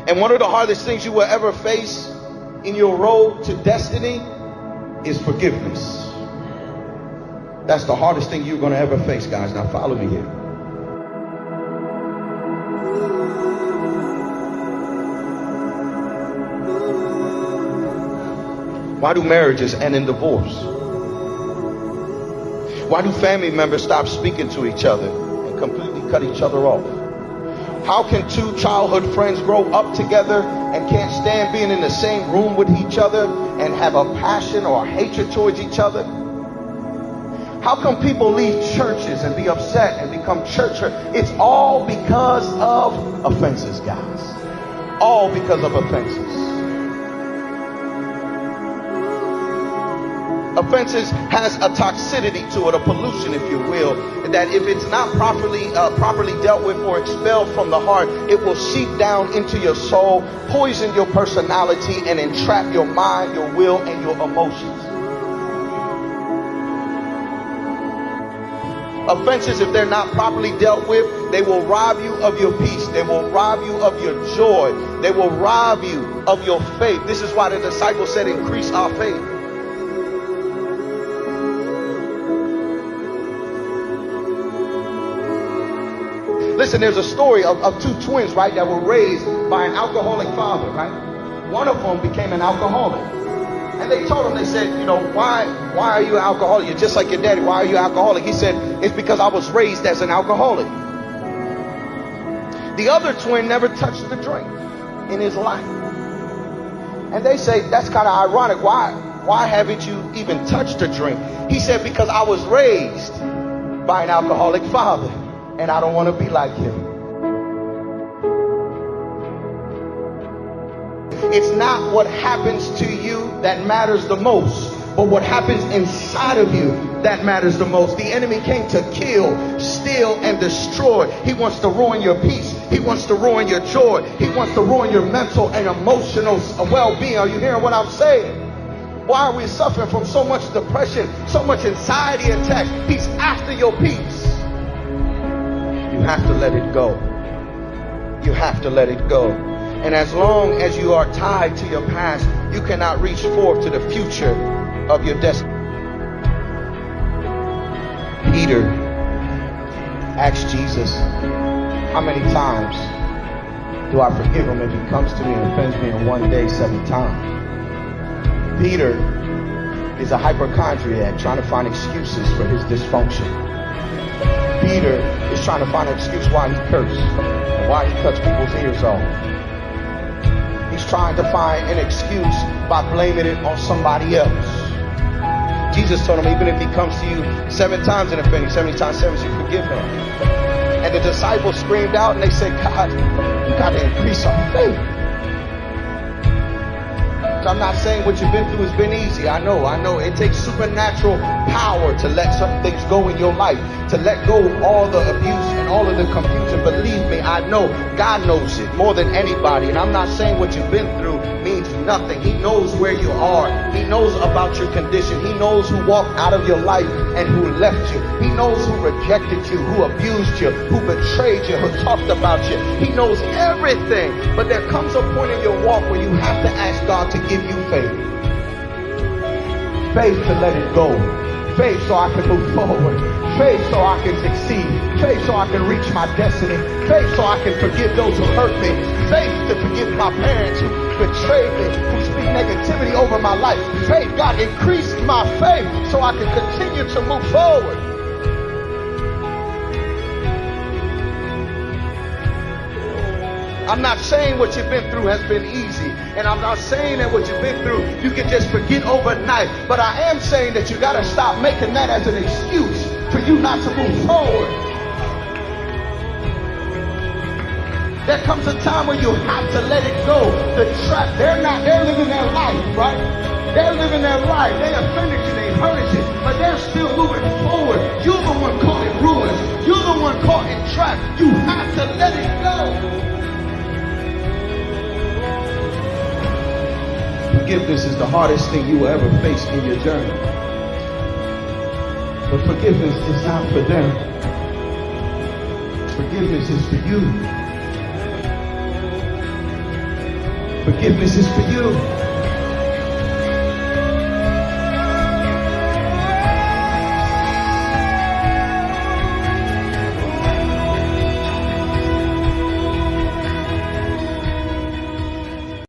And one of the hardest things you will ever face in your road to destiny is forgiveness. That's the hardest thing you're going to ever face, guys. Now follow me here. Why do marriages end in divorce? Why do family members stop speaking to each other and completely cut each other off? How can two childhood friends grow up together and can't stand being in the same room with each other and have a passion or a hatred towards each other? How come people leave churches and be upset and become church hurt? It's all because of offenses, guys. All because of offenses. Offenses has a toxicity to it, a pollution, if you will, that if it's not properly dealt with or expelled from the heart, it will seep down into your soul, poison your personality, and entrap your mind, your will, and your emotions. Offenses, if they're not properly dealt with, they will rob you of your peace. They will rob you of your joy. They will rob you of your faith. This is why the disciples said, increase our faith. Listen, there's a story of two twins, right, that were raised by an alcoholic father, right? One of them became an alcoholic. And they told him, they said, you know, why are you an alcoholic? You're just like your daddy. Why are you an alcoholic? He said, it's because I was raised as an alcoholic. The other twin never touched the drink in his life. And they say, that's kind of ironic. Why haven't you even touched a drink? He said, because I was raised by an alcoholic father. And I don't want to be like him. It's not what happens to you that matters the most, but what happens inside of you that matters the most. The enemy came to kill, steal, and destroy. He wants to ruin your peace. He wants to ruin your joy. He wants to ruin your mental and emotional well-being. Are you hearing what I'm saying? Why are we suffering from so much depression, so much anxiety attacks? He's after your peace. You have to let it go. You have to let it go. And as long as you are tied to your past, you cannot reach forth to the future of your destiny. Peter asked Jesus, how many times do I forgive him if he comes to me and offends me in one day 7 times? Peter is a hypochondriac trying to find excuses for his dysfunction. Peter is trying to find an excuse why he cursed and why he cuts people's ears off. He's trying to find an excuse by blaming it on somebody else. Jesus told him, even if he comes to you 7 times and offend you, 70 times 7, you forgive him. And the disciples screamed out and they said, God, you got to increase our faith. I'm not saying what you've been through has been easy. I know. It takes supernatural power to let certain things go in your life, to let go of all the abuse and all of the confusion. Believe me, I know. God knows it more than anybody. And I'm not saying what you've been through means nothing. He knows where you are. He knows about your condition. He knows who walked out of your life and who left you. He knows who rejected you, who abused you, who betrayed you, who talked about you. He knows everything. But there comes a point in your walk where you have to ask God to give you faith. Faith to let it go. Faith so I can move forward. Faith so I can succeed. Faith so I can reach my destiny. Faith so I can forgive those who hurt me. Faith to forgive my parents who betrayed me, who speak negativity over my life. Faith, God, increase my faith so I can continue to move forward. I'm not saying what you've been through has been easy. And I'm not saying that what you've been through you can just forget overnight. But I am saying that you got to stop making that as an excuse for you not to move forward. There comes a time when you have to let it go. The trap, they're living their life, right? They're living their life. They offended you, they hurt you, but they're still moving forward. You're the one caught in ruins. You're the one caught in trap. You have to let it go. Forgiveness is the hardest thing you will ever face in your journey. But forgiveness is not for them. Forgiveness is for you. Forgiveness is for you.